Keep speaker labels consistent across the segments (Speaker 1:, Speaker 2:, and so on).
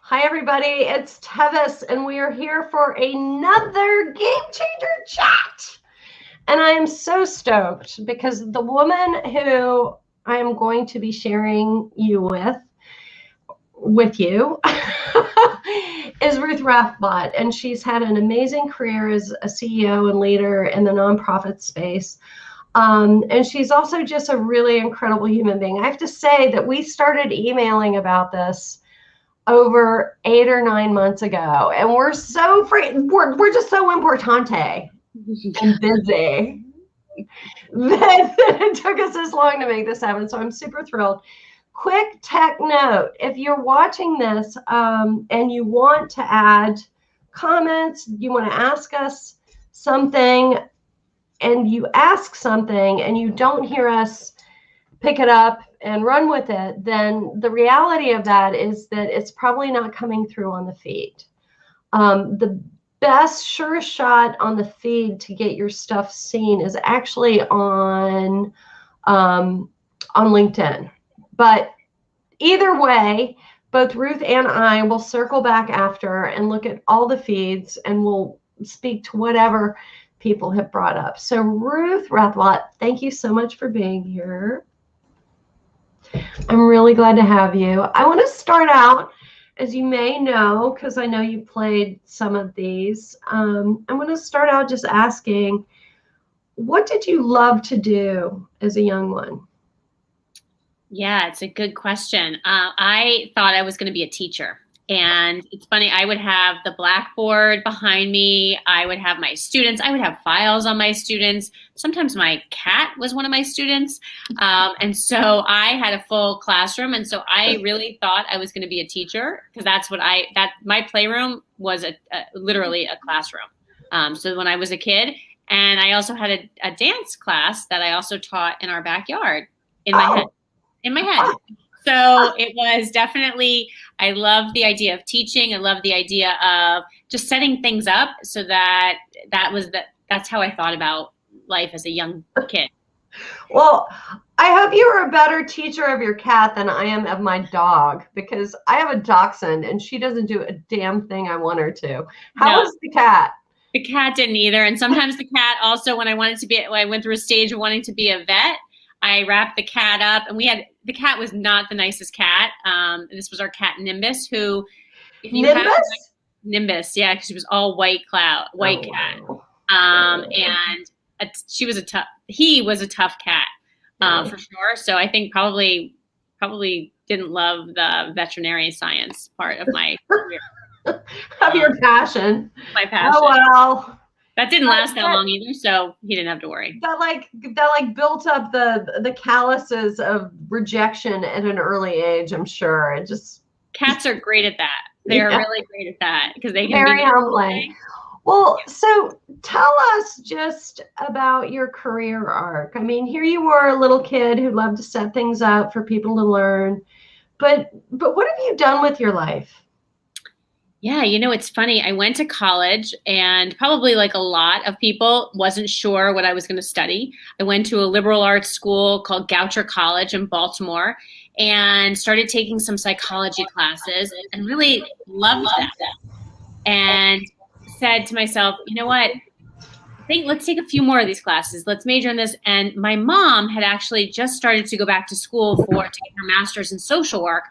Speaker 1: Hi, everybody. It's Tevis, and we are here for another Game Changer chat. And I am so stoked because the woman who I am going to be sharing you with you, is Ruth Rathblott. And she's had an amazing career as a CEO and leader in the nonprofit space. And she's also just a really incredible human being. I have to say that we started emailing about this over 8 or 9 months ago, and we're just so importante and busy that it took us this long to make this happen. So I'm super thrilled. Quick tech note: if you're watching this and you want to add comments, you want to ask us something, and you ask something and you don't hear us pick it up and run with it, then the reality of that is that it's probably not coming through on the feed. The best surest shot on the feed to get your stuff seen is actually on LinkedIn. But either way, both Ruth and I will circle back after and look at all the feeds, and we'll speak to whatever people have brought up. So Ruth Rathblott, thank you so much for being here. I'm really glad to have you. I want to start out, as you may know, because I know you played some of these, I'm going to start out just asking, what did you love to do as a young one?
Speaker 2: Yeah, it's a good question. I thought I was going to be a teacher. And it's funny, I would have the blackboard behind me. I would have my students. I would have files on my students. Sometimes my cat was one of my students. And so I had a full classroom. And so I really thought I was going to be a teacher, because that's what my playroom was literally a classroom. So when I was a kid, and I also had a dance class that I also taught in our backyard in my head. So it was definitely, I love the idea of teaching. I love the idea of just setting things up so that's how I thought about life as a young kid.
Speaker 1: Well, I hope you are a better teacher of your cat than I am of my dog, because I have a dachshund and she doesn't do a damn thing I want her to. How was the cat?
Speaker 2: The cat didn't either. And sometimes the cat also, when I went through a stage of wanting to be a vet, I wrapped the cat up, and the cat was not the nicest cat. This was our cat Nimbus, who, if you
Speaker 1: Nimbus?
Speaker 2: Nimbus, yeah, because she was all white cat. And he was a tough cat, for sure. So I think probably didn't love the veterinary science part of my career.
Speaker 1: Of your passion.
Speaker 2: My passion.
Speaker 1: Oh, well.
Speaker 2: That didn't last that long either, so he didn't have to worry.
Speaker 1: That built up the calluses of rejection at an early age, I'm sure.
Speaker 2: Cats are great at that. They're really great at that, because they can
Speaker 1: very humbling. Well, so tell us just about your career arc. I mean, here you were, a little kid who loved to set things up for people to learn, but what have you done with your life?
Speaker 2: Yeah, it's funny. I went to college, and probably like a lot of people, wasn't sure what I was going to study. I went to a liberal arts school called Goucher College in Baltimore and started taking some psychology classes and really loved that. And said to myself, you know what? Let's take a few more of these classes. Let's major in this. And my mom had actually just started to go back to school to get her master's in social work.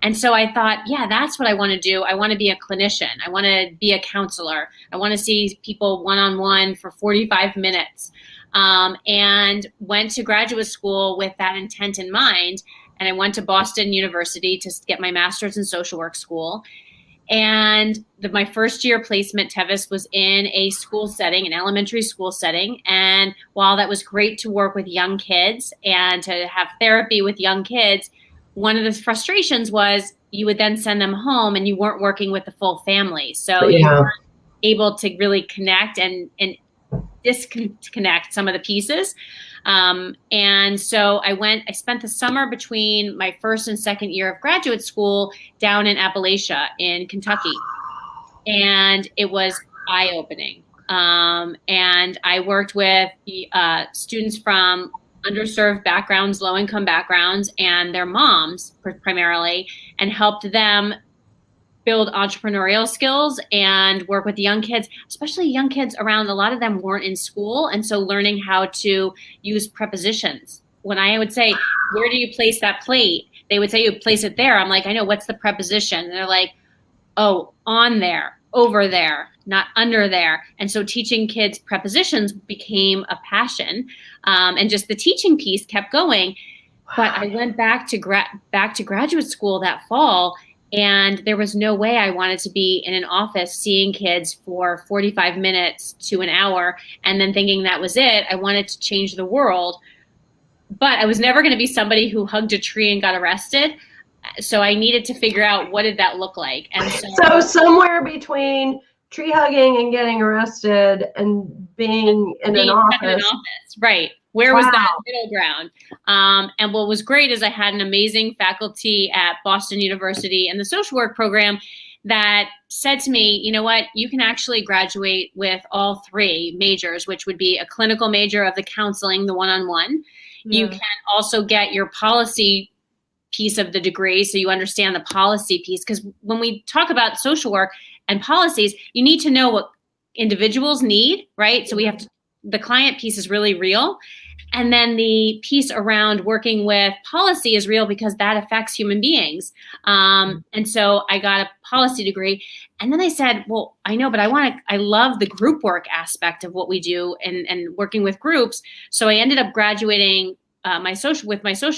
Speaker 2: And so I thought, yeah, that's what I want to do. I want to be a clinician. I want to be a counselor. I want to see people one-on-one for 45 minutes. And went to graduate school with that intent in mind. And I went to Boston University to get my master's in social work school. And my first year placement, Tevis, was in a school setting, an elementary school setting. And while that was great to work with young kids and to have therapy with young kids, one of the frustrations was you would then send them home and you weren't working with the full family. So you weren't able to really connect and disconnect some of the pieces. And so I spent the summer between my first and second year of graduate school down in Appalachia in Kentucky. And it was eye-opening. And I worked with students from underserved backgrounds, low-income backgrounds, and their moms primarily, and helped them build entrepreneurial skills and work with young kids, especially young kids around. A lot of them weren't in school. And so learning how to use prepositions. When I would say, where do you place that plate? They would say, you place it there. I'm like, I know, what's the preposition? And they're like, oh, on there, over there, not under there. And so teaching kids prepositions became a passion. And just the teaching piece kept going. But I went back to graduate school that fall, and there was no way I wanted to be in an office seeing kids for 45 minutes to an hour and then thinking that was it. I wanted to change the world. But I was never going to be somebody who hugged a tree and got arrested. So I needed to figure out, what did that look like? And
Speaker 1: so somewhere between tree hugging and getting arrested and being in an office.
Speaker 2: Right. Where was that middle ground? And what was great is I had an amazing faculty at Boston University in the social work program that said to me, you know what, you can actually graduate with all three majors, which would be a clinical major of the counseling, the one-on-one. Yeah. You can also get your policy piece of the degree, so you understand the policy piece. Because when we talk about social work and policies, you need to know what individuals need, right? So we have to, the client piece is really real. And then the piece around working with policy is real because that affects human beings. And so I got a policy degree. And then I said, well, I know, but I love the group work aspect of what we do and working with groups. So I ended up graduating my social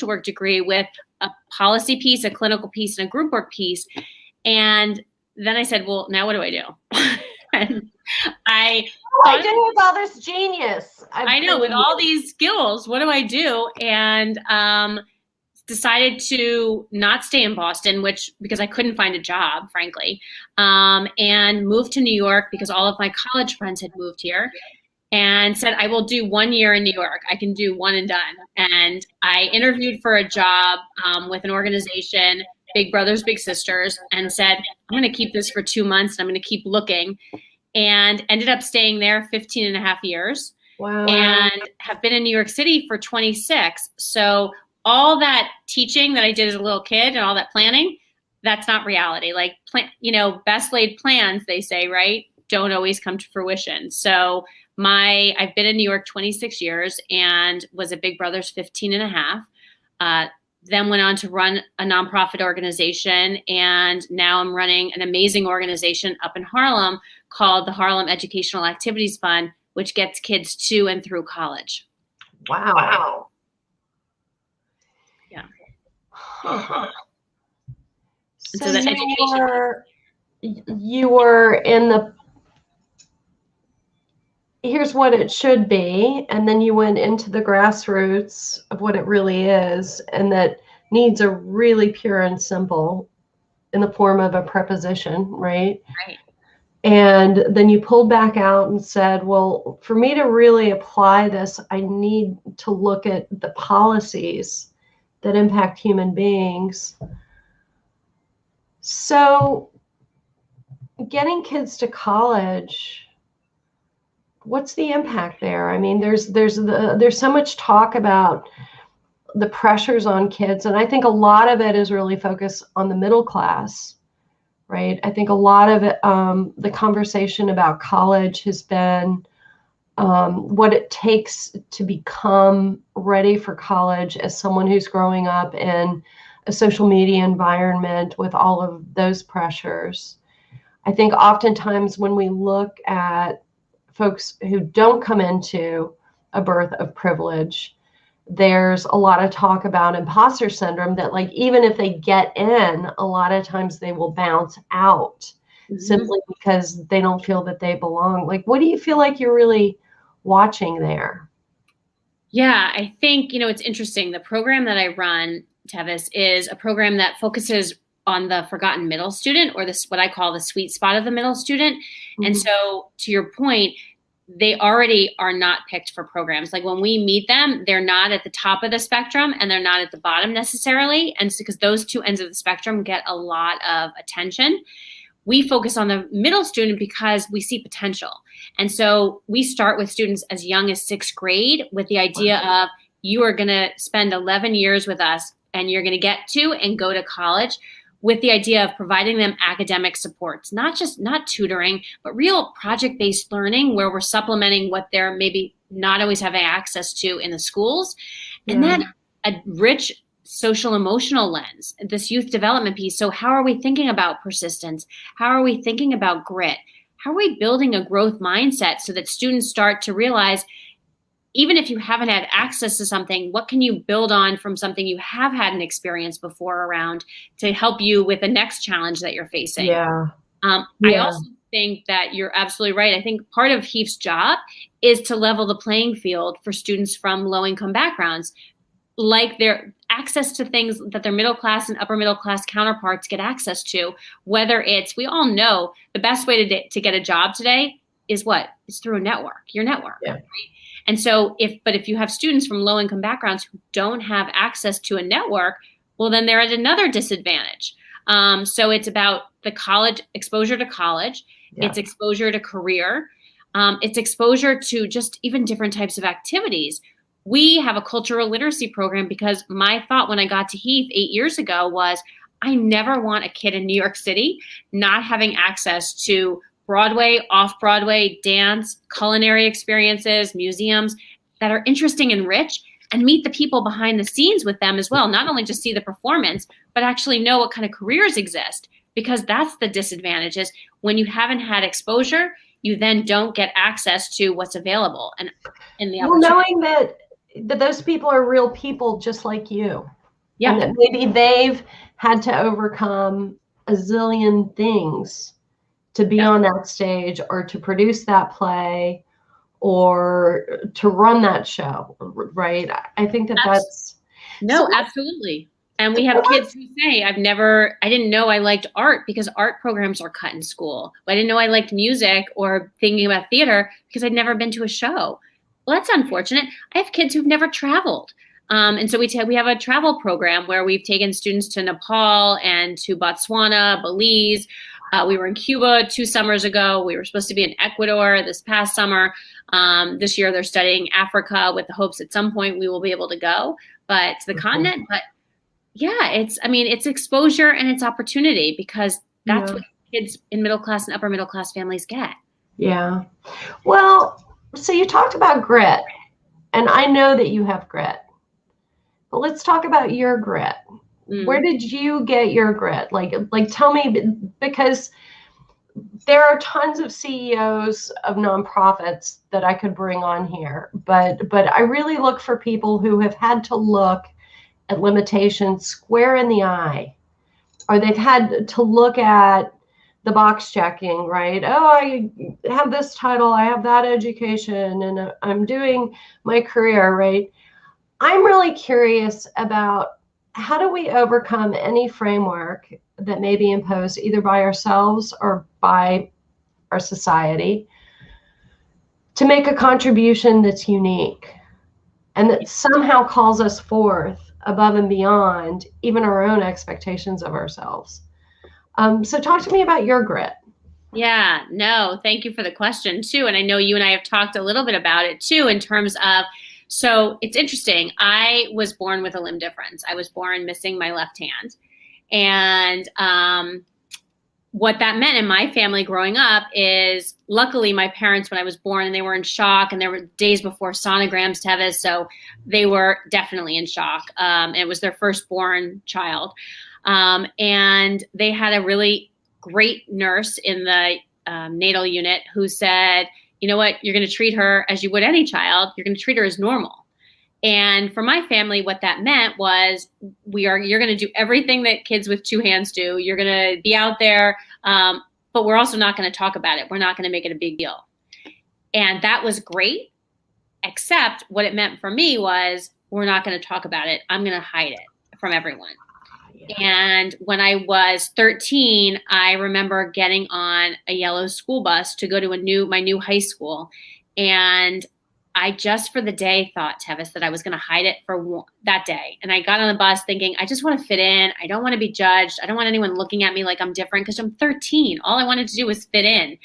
Speaker 2: work degree with a policy piece, a clinical piece, and a group work piece. And then I said, well, now what do I do? And I
Speaker 1: do with all this genius?
Speaker 2: I know, with all these skills, what do I do? And decided to not stay in Boston, because I couldn't find a job, frankly, and moved to New York because all of my college friends had moved here, and said, I will do 1 year in New York. I can do one and done. And I interviewed for a job with an organization, Big Brothers Big Sisters, and said, I'm going to keep this for 2 months and I'm going to keep looking, and ended up staying there 15 and a half years.
Speaker 1: Wow.
Speaker 2: And have been in New York City for 26. So all that teaching that I did as a little kid and all that planning, that's not reality. Like, best laid plans, they say, right, don't always come to fruition. So I've been in New York 26 years and was at Big Brothers 15 and a half. Then went on to run a nonprofit organization, and now I'm running an amazing organization up in Harlem called the Harlem Educational Activities Fund, which gets kids to and through college.
Speaker 1: Wow.
Speaker 2: Yeah.
Speaker 1: Huh.
Speaker 2: So the education.
Speaker 1: You were in the, here's what it should be, and then you went into the grassroots of what it really is, and that needs are really pure and simple in the form of a preposition, right?
Speaker 2: Right.
Speaker 1: And then you pulled back out and said, well, for me to really apply this, I need to look at the policies that impact human beings. So getting kids to college, what's the impact there? I mean, there's so much talk about the pressures on kids, and I think a lot of it is really focused on the middle class, right? I think a lot of it, the conversation about college has been what it takes to become ready for college as someone who's growing up in a social media environment with all of those pressures. I think oftentimes when we look at folks who don't come into a birth of privilege, there's a lot of talk about imposter syndrome, that like, even if they get in, a lot of times they will bounce out simply because they don't feel that they belong. Like, what do you feel like you're really watching there?
Speaker 2: Yeah, I think, it's interesting. The program that I run, Tevis, is a program that focuses on the forgotten middle student, or this, what I call the sweet spot of the middle student. And so to your point, they already are not picked for programs. Like, when we meet them, they're not at the top of the spectrum and they're not at the bottom necessarily. And so, because those two ends of the spectrum get a lot of attention, we focus on the middle student because we see potential. And so we start with students as young as 6th grade with the idea of, you are going to spend 11 years with us and you're going to get to and go to college. with the idea of providing them academic supports, not tutoring, but real project-based learning where we're supplementing what they're maybe not always having access to in the schools. And then a rich social emotional lens, this youth development piece. So how are we thinking about persistence? How are we thinking about grit? How are we building a growth mindset so that students start to realize, even if you haven't had access to something, what can you build on from something you have had an experience before around to help you with the next challenge that you're facing? I also think that you're absolutely right. I think part of HEAF's job is to level the playing field for students from low-income backgrounds, like their access to things that their middle class and upper middle class counterparts get access to, whether it's, we all know the best way to get a job today is what? It's through a network, your network. Right? And so if you have students from low income backgrounds who don't have access to a network, well, then they're at another disadvantage. So it's about the college, exposure to college, it's exposure to career, it's exposure to just even different types of activities. We have a cultural literacy program because my thought when I got to HEAF 8 years ago was, I never want a kid in New York City not having access to Broadway, off-Broadway, dance, culinary experiences, museums that are interesting and rich, and meet the people behind the scenes with them as well. Not only just see the performance, but actually know what kind of careers exist, because that's the disadvantage is when you haven't had exposure, you then don't get access to what's available. And in the
Speaker 1: knowing that those people are real people just like you.
Speaker 2: Yeah.
Speaker 1: And that maybe they've had to overcome a zillion things to be on that stage or to produce that play or to run that show, right? I think that's...
Speaker 2: Absolutely. And we have kids who say, I didn't know I liked art because art programs are cut in school. I didn't know I liked music or thinking about theater because I'd never been to a show. Well, that's unfortunate. I have kids who've never traveled. And so we have a travel program where we've taken students to Nepal and to Botswana, Belize. We were in Cuba 2 summers ago. We were supposed to be in Ecuador this past summer. This year they're studying Africa with the hopes at some point we will be able to go to the continent. But yeah, it's exposure and it's opportunity, because that's what kids in middle class and upper middle class families get.
Speaker 1: Yeah. Well, so you talked about grit, and I know that you have grit, but let's talk about your grit. Where did you get your grit? Like tell me, because there are tons of CEOs of nonprofits that I could bring on here, but I really look for people who have had to look at limitations square in the eye, or they've had to look at the box checking, right? Oh, I have this title, I have that education, and I'm doing my career, right? I'm really curious about, how do we overcome any framework that may be imposed either by ourselves or by our society to make a contribution that's unique and that somehow calls us forth above and beyond even our own expectations of ourselves? So talk to me about your grit.
Speaker 2: Yeah, no, thank you for the question too. And I know you and I have talked a little bit about it too, in terms of, so it's interesting. I was born with a limb difference. I was born missing my left hand. And what that meant in my family growing up is, luckily my parents, when I was born, and they were in shock, and there were days before sonograms, Tevis, so they were definitely in shock. And it was their firstborn child. And they had a really great nurse in the natal unit who said, you know what, you're going to treat her as you would any child. You're going to treat her as normal. And for my family, what that meant was, you're going to do everything that kids with 2 hands do. You're going to be out there, but we're also not going to talk about it. We're not going to make it a big deal. And that was great, except what it meant for me was, we're not going to talk about it. I'm going to hide it from everyone. And when I was 13, I remember getting on a yellow school bus to go to my new high school. And I just for the day thought, Tevis, that I was going to hide it for that day. And I got on the bus thinking, I just want to fit in. I don't want to be judged. I don't want anyone looking at me like I'm different, because I'm 13. All I wanted to do was fit in.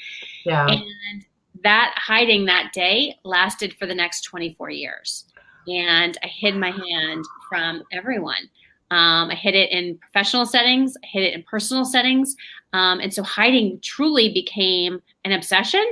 Speaker 1: Yeah.
Speaker 2: And that hiding that day lasted for the next 24 years. And I hid my hand from everyone. I hid it in professional settings. I hid it in personal settings. And so hiding truly became an obsession.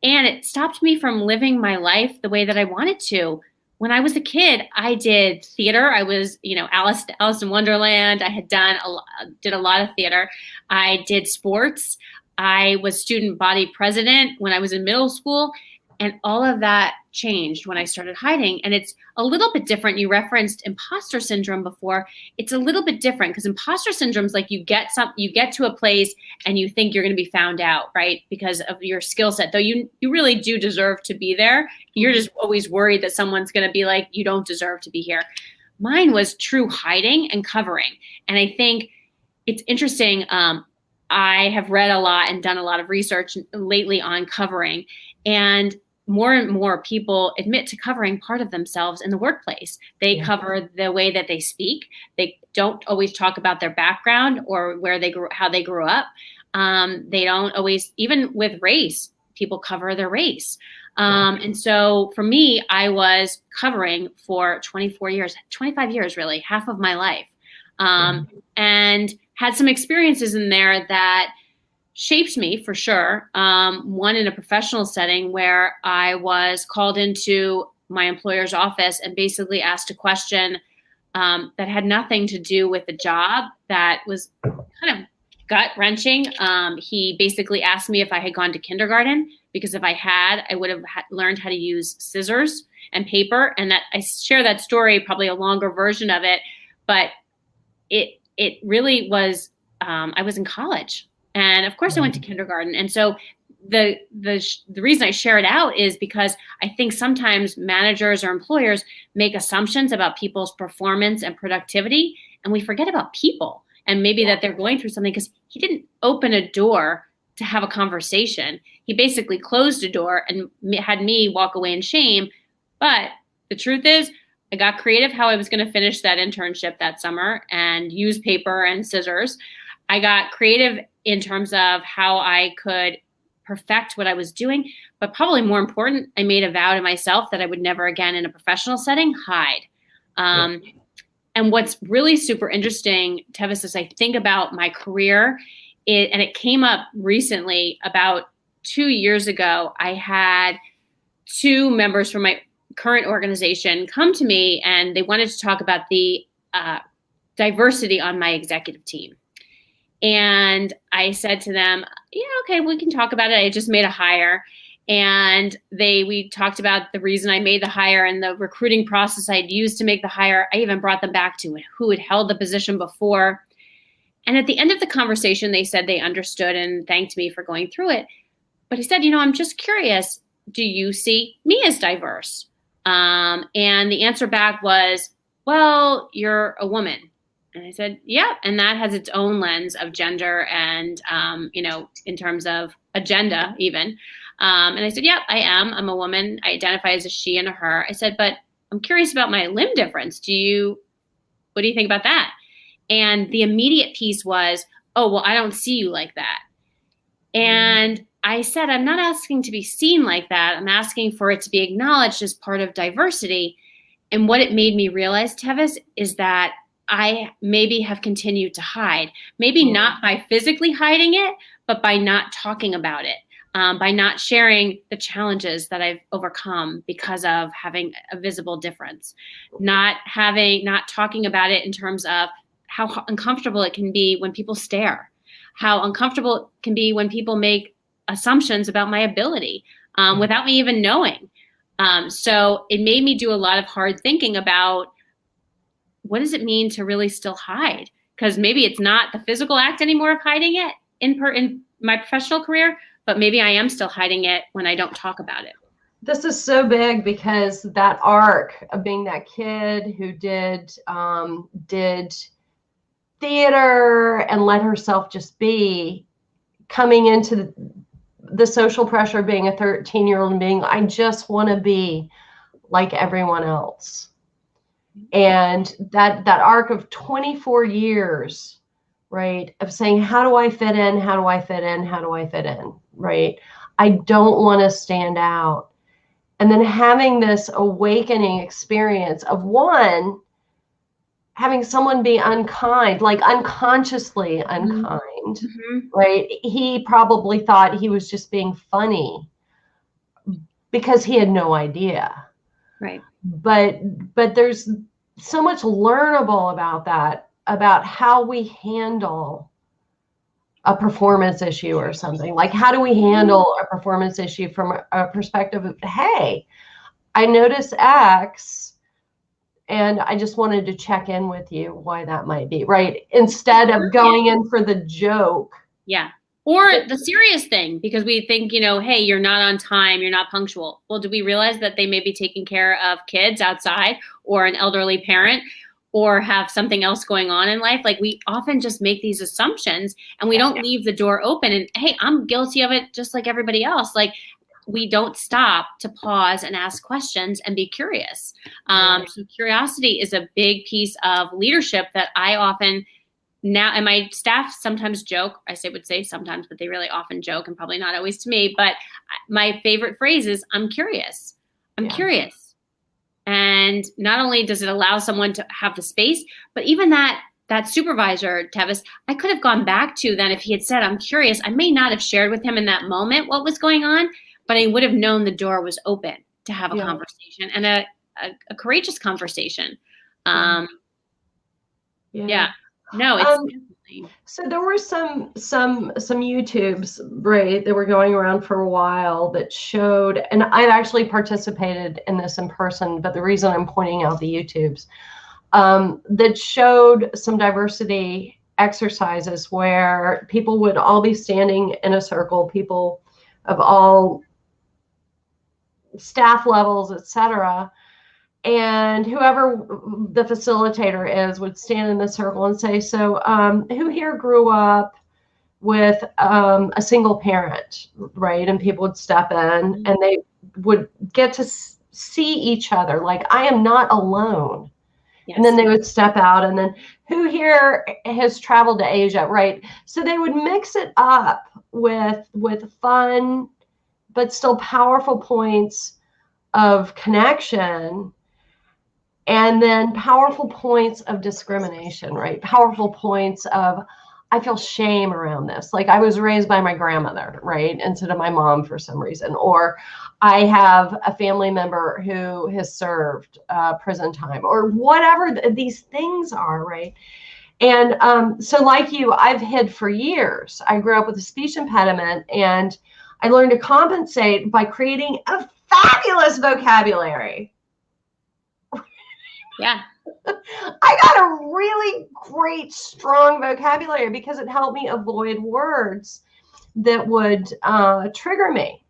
Speaker 2: And it stopped me from living my life the way that I wanted to. When I was a kid, I did theater. I was, Alice in Wonderland. I had did a lot of theater. I did sports. I was student body president when I was in middle school. And all of that changed when I started hiding. And it's a little bit different. You referenced imposter syndrome before. It's a little bit different because imposter syndrome is like you get to a place and you think you're going to be found out, right? Because of your skill set, though you really do deserve to be there. You're just always worried that someone's going to be like, you don't deserve to be here. Mine was true hiding and covering. And I think it's interesting. I have read a lot and done a lot of research lately on covering, and more people admit to covering part of themselves in the workplace. They cover the way that they speak. They don't always talk about their background or how they grew up. They don't always, even with race, people cover their race. And so for me, I was covering for 25 years, really, half of my life. And had some experiences in there that shaped me for sure. One in a professional setting where I was called into my employer's office and basically asked a question that had nothing to do with the job, that was kind of gut wrenching. He basically asked me if I had gone to kindergarten, because if I had, I would have learned how to use scissors and paper. And that I share that story, probably a longer version of it, but it really was, I was in college. And of course I went to kindergarten. And so the reason I share it out is because I think sometimes managers or employers make assumptions about people's performance and productivity, and we forget about people and maybe that they're going through something, because he didn't open a door to have a conversation. He basically closed a door and had me walk away in shame. But the truth is, I got creative how I was going to finish that internship that summer and use paper and scissors. I got creative in terms of how I could perfect what I was doing. But probably more important, I made a vow to myself that I would never again in a professional setting hide. And what's really super interesting, Tevis, is I think about my career, and it came up recently, about 2 years ago. I had 2 members from my current organization come to me, and they wanted to talk about the diversity on my executive team. And I said to them, yeah, okay, we can talk about it. I just made a hire. And we talked about the reason I made the hire and the recruiting process I'd used to make the hire. I even brought them back to who had held the position before. And at the end of the conversation, they said they understood and thanked me for going through it. But he said, I'm just curious, do you see me as diverse? And the answer back was, well, you're a woman. And I said, yeah. And that has its own lens of gender and, in terms of agenda even. And I said, yeah, I am. I'm a woman. I identify as a she and a her. I said, but I'm curious about my limb difference. What do you think about that? And the immediate piece was, oh, well, I don't see you like that. And I said, I'm not asking to be seen like that. I'm asking for it to be acknowledged as part of diversity. And what it made me realize, Tevis, is that I maybe have continued to hide, maybe not by physically hiding it, but by not talking about it, by not sharing the challenges that I've overcome because of having a visible difference, not talking about it in terms of how uncomfortable it can be when people stare, how uncomfortable it can be when people make assumptions about my ability without me even knowing. So it made me do a lot of hard thinking about, what does it mean to really still hide? Because maybe it's not the physical act anymore of hiding it in my professional career, but maybe I am still hiding it when I don't talk about it.
Speaker 1: This is so big, because that arc of being that kid who did theater and let herself just be, coming into the social pressure of being a 13-year-old and being, I just want to be like everyone else. And that arc of 24 years, right, of saying, how do I fit in? How do I fit in? How do I fit in? Right? I don't want to stand out. And then having this awakening experience of, one, having someone be unkind, like unconsciously
Speaker 2: Mm-hmm.
Speaker 1: unkind,
Speaker 2: Mm-hmm.
Speaker 1: right? He probably thought he was just being funny because he had no idea.
Speaker 2: Right.
Speaker 1: But there's so much learnable about that, about how we handle a performance issue or something. Like, how do we handle a performance issue from a perspective of, hey, I notice X, and I just wanted to check in with you why that might be, right? Instead of going in for the joke.
Speaker 2: Yeah. Or the serious thing, because we think, hey, you're not on time, you're not punctual. Well, do we realize that they may be taking care of kids outside, or an elderly parent, or have something else going on in life? Like, we often just make these assumptions and we don't leave the door open. And hey, I'm guilty of it just like everybody else. Like, we don't stop to pause and ask questions and be curious. So curiosity is a big piece of leadership that I often now, and my staff sometimes joke, would say sometimes, but they really often joke, and probably not always to me, but my favorite phrase is, I'm curious. I'm curious. And not only does it allow someone to have the space, but even that supervisor, Tevis, I could have gone back to then if he had said, I'm curious. I may not have shared with him in that moment what was going on, but I would have known the door was open to have a conversation, and a courageous conversation. No, it's definitely.
Speaker 1: So there were some YouTubes, right, that were going around for a while that showed, and I've actually participated in this in person, but the reason I'm pointing out the YouTubes, that showed some diversity exercises where people would all be standing in a circle, people of all staff levels, etc. And whoever the facilitator is would stand in the circle and say, so who here grew up with a single parent, right? And people would step in and they would get to see each other, like, I am not alone. Yes. And then they would step out, and then who here has traveled to Asia, right? So they would mix it up with fun, but still powerful points of connection, and then powerful points of discrimination, right? Powerful points of, I feel shame around this. Like, I was raised by my grandmother, right? Instead of my mom for some reason. Or I have a family member who has served prison time, or whatever these things are, right? And so like you, I've hid for years. I grew up with a speech impediment, and I learned to compensate by creating a fabulous vocabulary.
Speaker 2: Yeah.
Speaker 1: I got a really great, strong vocabulary because it helped me avoid words that would trigger me.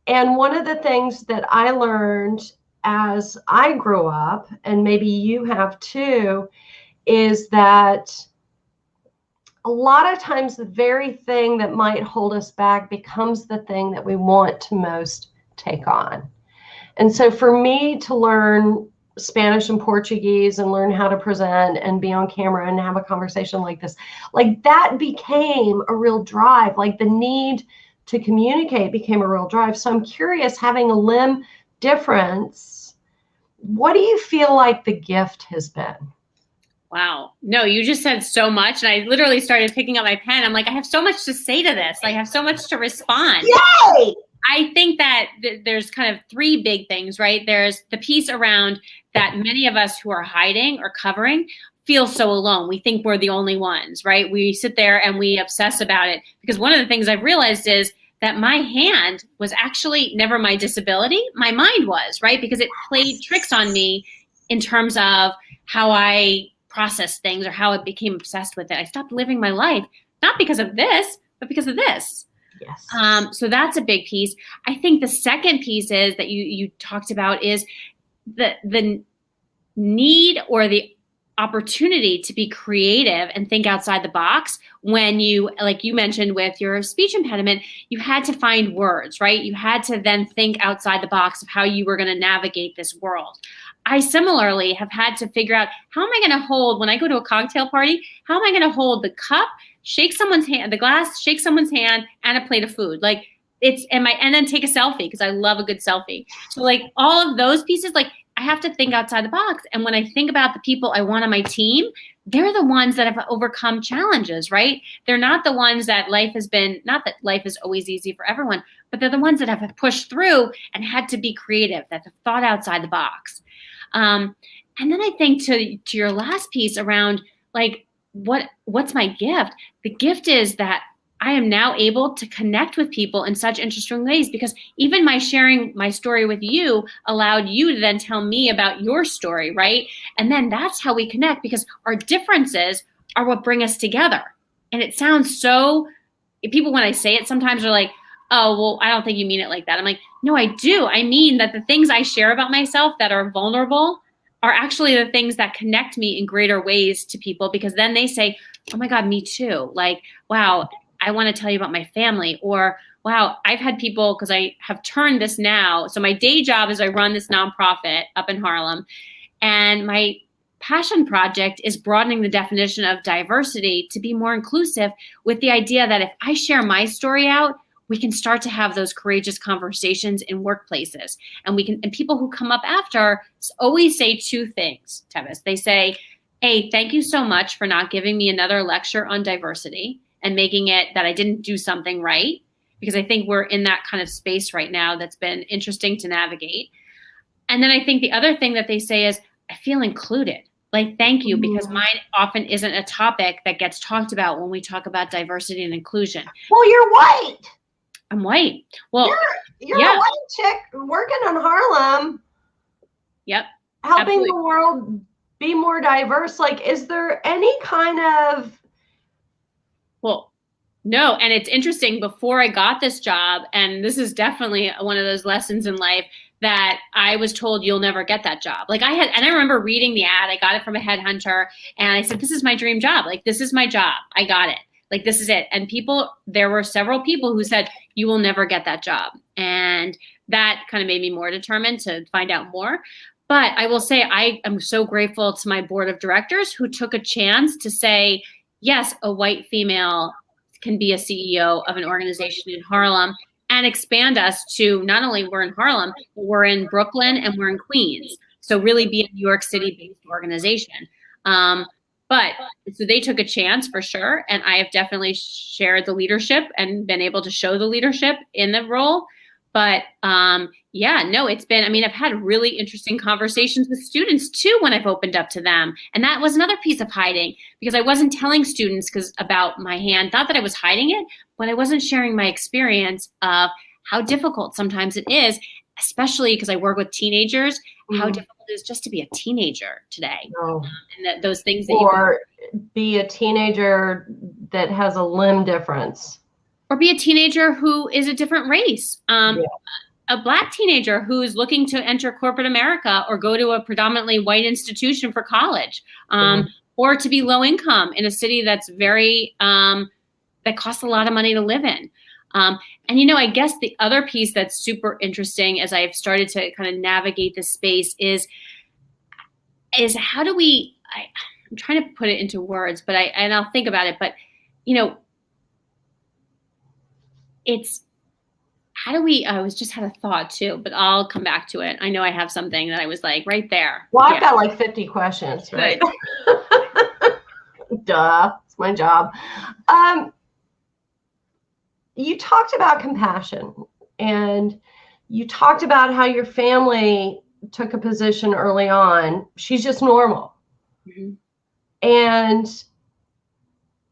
Speaker 1: And one of the things that I learned as I grew up, and maybe you have too, is that a lot of times the very thing that might hold us back becomes the thing that we want to most take on. And so for me to learn Spanish and Portuguese and learn how to present and be on camera and have a conversation like this, like, that became a real drive. Like, the need to communicate became a real drive. So I'm curious, having a limb difference, what do you feel like the gift has been?
Speaker 2: Wow. No, you just said so much. And I literally started picking up my pen. I'm like, I have so much to say to this. I have so much to respond.
Speaker 1: Yay!
Speaker 2: I think that there's kind of three big things, right? There's the piece around that many of us who are hiding or covering feel so alone. We think we're the only ones, right? We sit there and we obsess about it, because one of the things I've realized is that my hand was actually never my disability. My mind was, right? Because it played tricks on me in terms of how I process things or how I became obsessed with it. I stopped living my life, not because of this, but because of this.
Speaker 1: Yes.
Speaker 2: So that's a big piece. I think the second piece is that you talked about is the need or the opportunity to be creative and think outside the box. When you, like you mentioned with your speech impediment, you had to find words, right? You had to then think outside the box of how you were going to navigate this world. I similarly have had to figure out, how am I going to hold, when I go to a cocktail party, how am I going to hold the cup, shake someone's hand, the glass, shake someone's hand, and a plate of food? Like, and then take a selfie, because I love a good selfie. So like all of those pieces, like I have to think outside the box. And when I think about the people I want on my team, they're the ones that have overcome challenges, right? They're not the ones that life has been, not that life is always easy for everyone, but they're the ones that have pushed through and had to be creative, that have thought outside the box. And then I think to your last piece around like, what's my gift? The gift is that I am now able to connect with people in such interesting ways, because even my sharing my story with you allowed you to then tell me about your story, right? And then that's how we connect, because our differences are what bring us together. And it sounds so, people, when I say it, sometimes are like, oh, well, I don't think you mean it like that. I'm like, no, I do. I mean that the things I share about myself that are vulnerable are actually the things that connect me in greater ways to people, because then they say, oh my God, me too. Like, wow, I want to tell you about my family. Or, wow, I've had people, because I have turned this now. So my day job is I run this nonprofit up in Harlem. And my passion project is broadening the definition of diversity to be more inclusive, with the idea that if I share my story out, we can start to have those courageous conversations in workplaces. And people who come up after always say two things, Tevis. They say, hey, thank you so much for not giving me another lecture on diversity and making it that I didn't do something right. Because I think we're in that kind of space right now that's been interesting to navigate. And then I think the other thing that they say is, I feel included. Like, thank you, because mine often isn't a topic that gets talked about when we talk about diversity and inclusion.
Speaker 1: Well, you're white.
Speaker 2: I'm white. Well,
Speaker 1: you're a white chick working on Harlem.
Speaker 2: Yep.
Speaker 1: Helping the world be more diverse. Like, is there any kind of...
Speaker 2: Well, no. And it's interesting, before I got this job, and this is definitely one of those lessons in life, that I was told you'll never get that job. Like, and I remember reading the ad, I got it from a headhunter, and I said, this is my dream job. Like, this is my job. I got it. Like, this is it. And there were several people who said, you will never get that job. And that kind of made me more determined to find out more. But I will say, I am so grateful to my board of directors who took a chance to say, yes, a white female can be a CEO of an organization in Harlem, and expand us to not only we're in Harlem, but we're in Brooklyn and we're in Queens. So really be a New York City-based organization. But so they took a chance for sure. And I have definitely shared the leadership and been able to show the leadership in the role. But it's been, I've had really interesting conversations with students too when I've opened up to them. And that was another piece of hiding, because I wasn't telling students about my hand, not that I was hiding it, but I wasn't sharing my experience of how difficult sometimes it is, especially because I work with teenagers, how difficult it is just to be a teenager today. And that those things that
Speaker 1: or be a teenager that has a limb difference.
Speaker 2: Or be a teenager who is a different race. A Black teenager who's looking to enter corporate America or go to a predominantly white institution for college, or to be low income in a city that's very, that costs a lot of money to live in. And I guess the other piece that's super interesting as I've started to kind of navigate this space is how do I'm trying to put it into words, but I'll think about it, but it's how do we, I just had a thought too, but I'll come back to it. I know I have something that I was like right there.
Speaker 1: Well, I've got like 50 questions, right? Duh, it's my job. You talked about compassion, and you talked about how your family took a position early on. She's just normal. Mm-hmm. And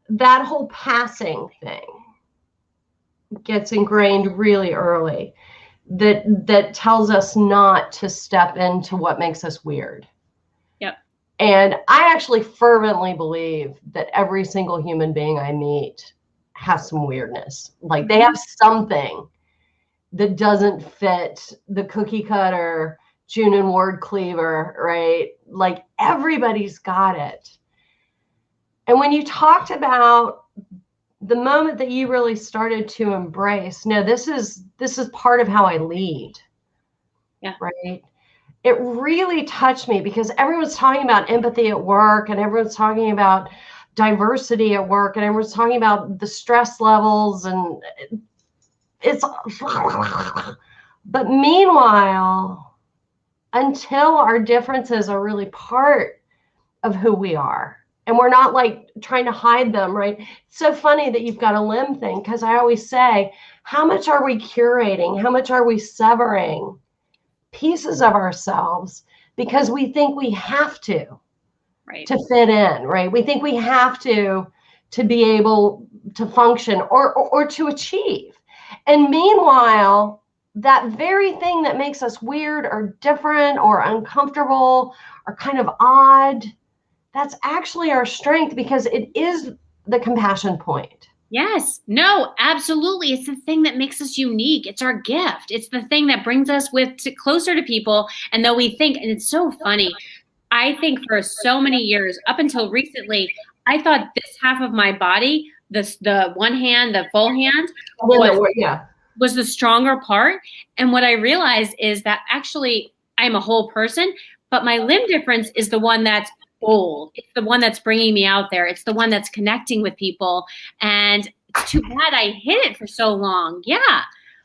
Speaker 1: that whole passing thing gets ingrained really early, that tells us not to step into what makes us weird.
Speaker 2: Yep.
Speaker 1: And I actually fervently believe that every single human being I meet has some weirdness. Like, they have something that doesn't fit the cookie cutter June and Ward Cleaver, right? Like, everybody's got it. And when you talked about the moment that you really started to embrace, no, this is part of how I lead.
Speaker 2: Yeah.
Speaker 1: Right. It really touched me, because everyone's talking about empathy at work, and everyone's talking about diversity at work, and everyone's talking about the stress levels, and it's, but meanwhile, until our differences are really part of who we are. And we're not like trying to hide them, right? It's so funny that you've got a limb thing, because I always say, how much are we curating? How much are we severing pieces of ourselves because we think we have to fit in, right? We think we have to be able to function or to achieve. And meanwhile, that very thing that makes us weird or different or uncomfortable or kind of odd, that's actually our strength, because it is the compassion point.
Speaker 2: Yes. No, absolutely. It's the thing that makes us unique. It's our gift. It's the thing that brings us closer to people. And though we think, and it's so funny, I think for so many years, up until recently, I thought this half of my body, the one hand, the full hand, was the stronger part. And what I realized is that actually I'm a whole person, but my limb difference is the one that's bold. It's the one that's bringing me out there. It's the one that's connecting with people. And it's too bad I hid it for so long. Yeah.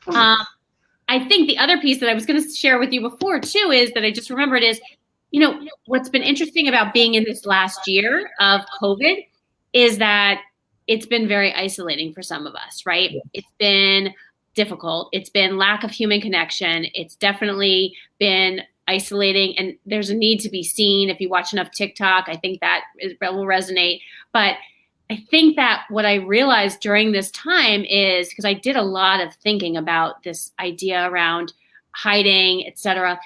Speaker 2: I think the other piece that I was going to share with you before too is that I just remembered is, what's been interesting about being in this last year of COVID is that it's been very isolating for some of us, right? Yes. It's been difficult. It's been lack of human connection. It's definitely been isolating, and there's a need to be seen. If you watch enough TikTok, I think that will resonate. But I think that what I realized during this time is, because I did a lot of thinking about this idea around hiding, et cetera,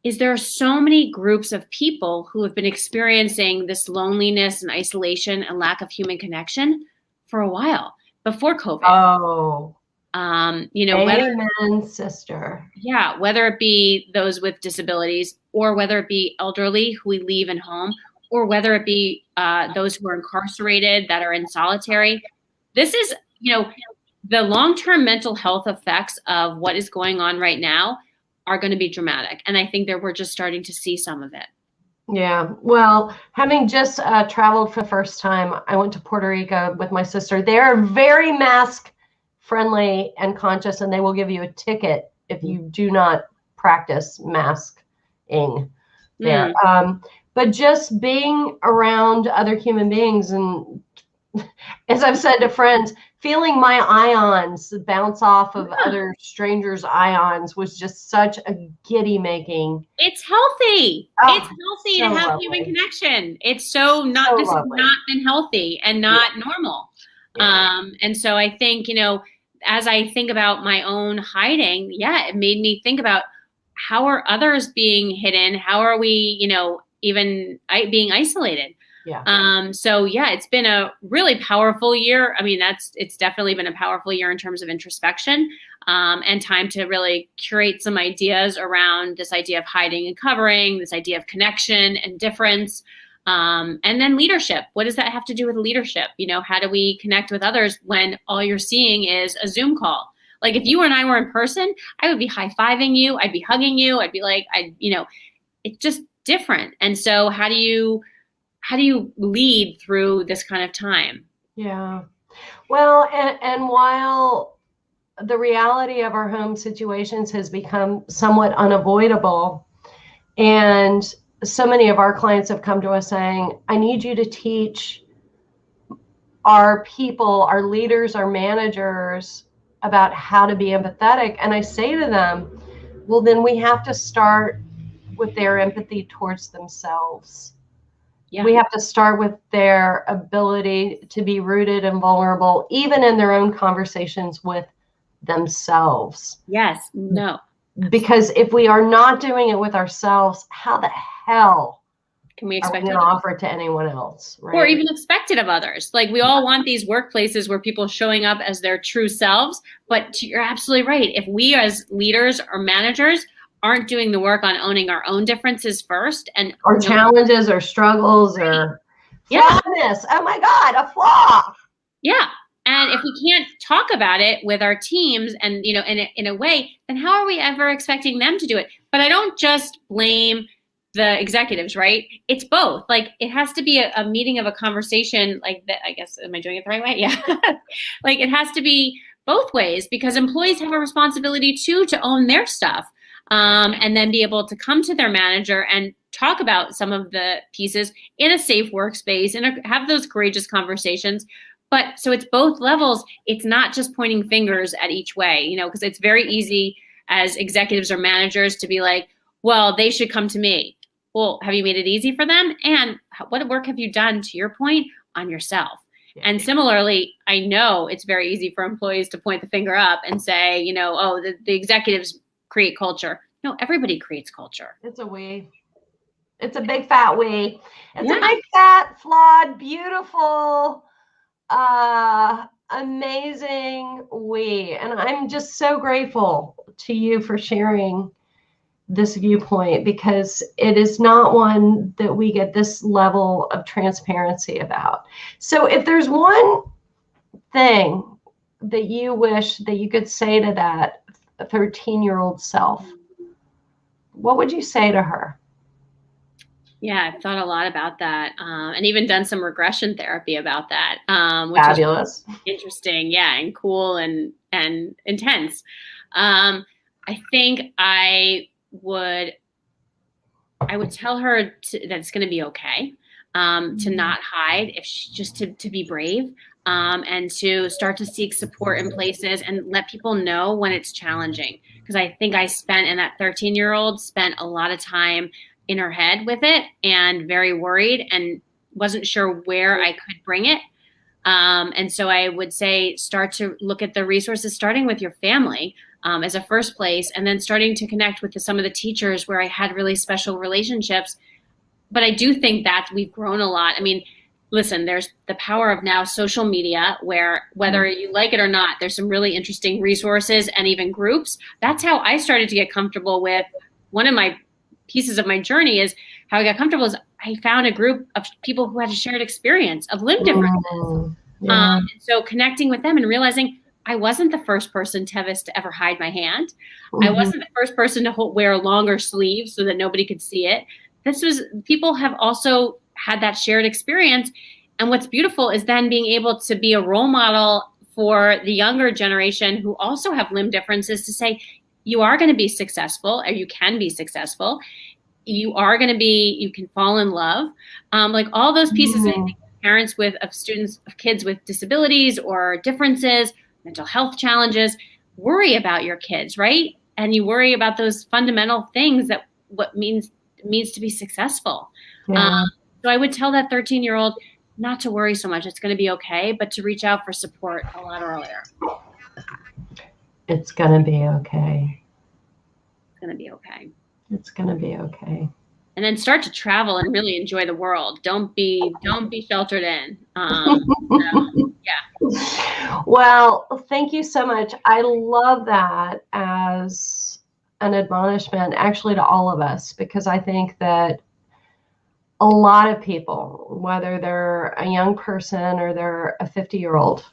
Speaker 2: is there are so many groups of people who have been experiencing this loneliness and isolation and lack of human connection for a while before COVID.
Speaker 1: Oh,
Speaker 2: amen,
Speaker 1: sister.
Speaker 2: Yeah, whether it be those with disabilities, or whether it be elderly who we leave in home, or whether it be those who are incarcerated that are in solitary. This is, the long-term mental health effects of what is going on right now are going to be dramatic. And I think that we're just starting to see some of it.
Speaker 1: Yeah. Well, having just traveled for the first time, I went to Puerto Rico with my sister. They're very mask friendly and conscious, and they will give you a ticket if you do not practice masking there. But just being around other human beings, and as I've said to friends, feeling my ions bounce off of other strangers' ions was just such a giddy making.
Speaker 2: It's healthy. It's healthy to have human connection. It's this has not been healthy and not normal. Yeah. And so I think, as I think about my own hiding, it made me think about, how are others being hidden? How are we, even being isolated?
Speaker 1: Yeah.
Speaker 2: It's been a really powerful year. I mean, it's definitely been a powerful year in terms of introspection, and time to really curate some ideas around this idea of hiding and covering, this idea of connection and difference. And then leadership. What does that have to do with leadership? How do we connect with others when all you're seeing is a Zoom call? Like, if you and I were in person, I would be high-fiving you. I'd be hugging you. I'd be like, it's just different. And so how do you lead through this kind of time?
Speaker 1: Yeah. Well, and while the reality of our home situations has become somewhat unavoidable, and so many of our clients have come to us saying, I need you to teach our people, our leaders, our managers about how to be empathetic. And I say to them, well, then we have to start with their empathy towards themselves. Yeah. We have to start with their ability to be rooted and vulnerable, even in their own conversations with themselves.
Speaker 2: Yes. No.
Speaker 1: Because if we are not doing it with ourselves, how the hell
Speaker 2: can we expect
Speaker 1: to offer it to anyone else? Right?
Speaker 2: Or even expect it of others. Like, we all want these workplaces where people are showing up as their true selves. But you're absolutely right. If we as leaders or managers aren't doing the work on owning our own differences first, and
Speaker 1: or challenges or struggles or flawness. Oh my God, a flaw.
Speaker 2: Yeah. And if we can't talk about it with our teams and, in a way, then how are we ever expecting them to do it? But I don't just blame the executives, right? It's both. Like, it has to be a meeting of a conversation like that. I guess, am I doing it the right way? Yeah. Like, it has to be both ways, because employees have a responsibility too to own their stuff. and then be able to come to their manager and talk about some of the pieces in a safe workspace and have those courageous conversations. But so it's both levels. It's not just pointing fingers at each way, because it's very easy as executives or managers to be like, well, they should come to me. Well, have you made it easy for them? And what work have you done, to your point, on yourself? And similarly, I know it's very easy for employees to point the finger up and say, oh, the executives create culture. No, everybody creates culture.
Speaker 1: It's a we. It's a big fat we. It's a big fat, flawed, beautiful, amazing we. And I'm just so grateful to you for sharing this viewpoint, because it is not one that we get this level of transparency about. So if there's one thing that you wish that you could say to that 13-year-old self, what would you say to her?
Speaker 2: Yeah, I've thought a lot about that, and even done some regression therapy about that, which
Speaker 1: Fabulous.
Speaker 2: is interesting, and cool and intense. I think I would tell her that it's going to be okay, to not hide, just to be brave, and to start to seek support in places and let people know when it's challenging. Because I think in that 13-year-old spent a lot of time in her head with it and very worried and wasn't sure where I could bring it. And so I would say start to look at the resources, starting with your family as a first place, and then starting to connect with some of the teachers where I had really special relationships. But I do think that we've grown a lot. I mean, listen, there's the power of now social media, where whether you like it or not, there's some really interesting resources and even groups. That's how I started to get comfortable with one of my pieces of my journey. Is how I got comfortable is I found a group of people who had a shared experience of limb differences. So connecting with them and realizing I wasn't the first person, Tevis, to ever hide my hand. I wasn't the first person to wear longer sleeves so that nobody could see it. People have also had that shared experience. And what's beautiful is then being able to be a role model for the younger generation who also have limb differences, to say, you are going to be successful, or you can be successful. You can fall in love. Like all those pieces, I think parents of kids with disabilities or differences, mental health challenges, worry about your kids, right? And you worry about those fundamental things that what means to be successful. So I would tell that 13-year-old not to worry so much. It's going to be okay, but to reach out for support a lot earlier.
Speaker 1: It's going to be okay.
Speaker 2: It's going to be okay.
Speaker 1: It's going to be okay.
Speaker 2: And then start to travel and really enjoy the world. Don't be sheltered in.
Speaker 1: Well, thank you so much. I love that as an admonishment, actually, to all of us, because I think that a lot of people, whether they're a young person or they're a 50-year-old,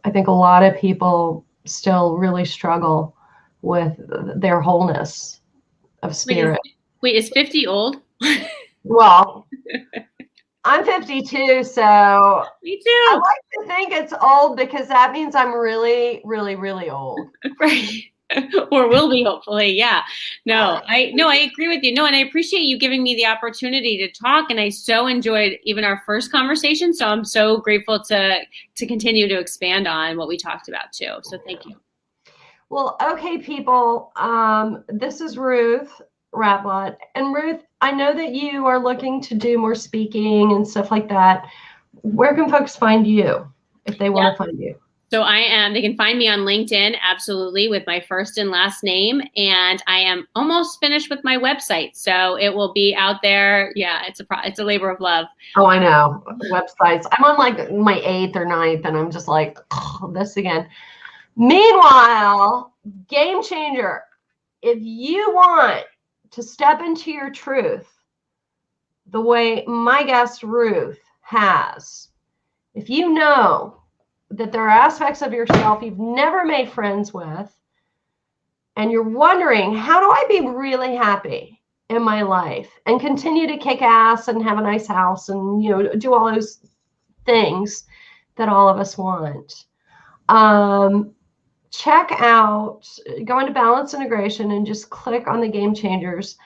Speaker 1: I think a lot of people still really struggle with their wholeness of spirit.
Speaker 2: Wait, is 50 old?
Speaker 1: Well, I'm 52, so
Speaker 2: me too.
Speaker 1: I like to think it's old, because that means I'm really, really, really old.
Speaker 2: Right. Or will be, hopefully. Yeah. No, I agree with you. No, and I appreciate you giving me the opportunity to talk. And I so enjoyed even our first conversation. So I'm so grateful to continue to expand on what we talked about too. So thank you.
Speaker 1: Well, okay, people. This is Ruth Rathblott. And Ruth, I know that you are looking to do more speaking and stuff like that. Where can folks find you if they want to find you?
Speaker 2: So they can find me on LinkedIn, absolutely, with my first and last name. And I am almost finished with my website. So it will be out there. Yeah, it's a labor of love.
Speaker 1: Oh, I know. Websites. I'm on like my 8th or 9th, and I'm just like, oh, this again. Meanwhile, game changer. If you want to step into your truth the way my guest Ruth has, if you know that there are aspects of yourself you've never made friends with, and you're wondering, how do I be really happy in my life and continue to kick ass and have a nice house and, do all those things that all of us want? check out, go into balance integration and just click on the game changers.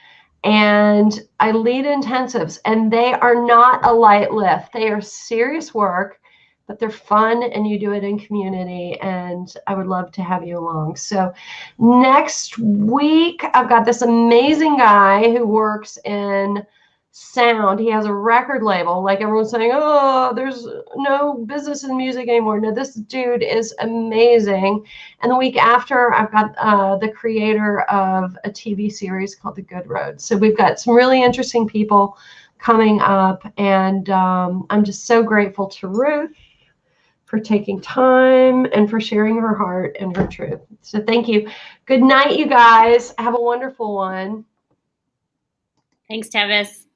Speaker 1: And I lead intensives, and they are not a light lift. They are serious work, but they're fun, and you do it in community, and I would love to have you along. So next week, I've got this amazing guy who works in sound. He has a record label. Like everyone's saying, oh, there's no business in music anymore. No, this dude is amazing. And the week after, I've got the creator of a TV series called The Good Road. So we've got some really interesting people coming up, and I'm just so grateful to Ruth for taking time and for sharing her heart and her truth. So thank you. Good night, you guys. Have a wonderful one.
Speaker 2: Thanks, Tevis.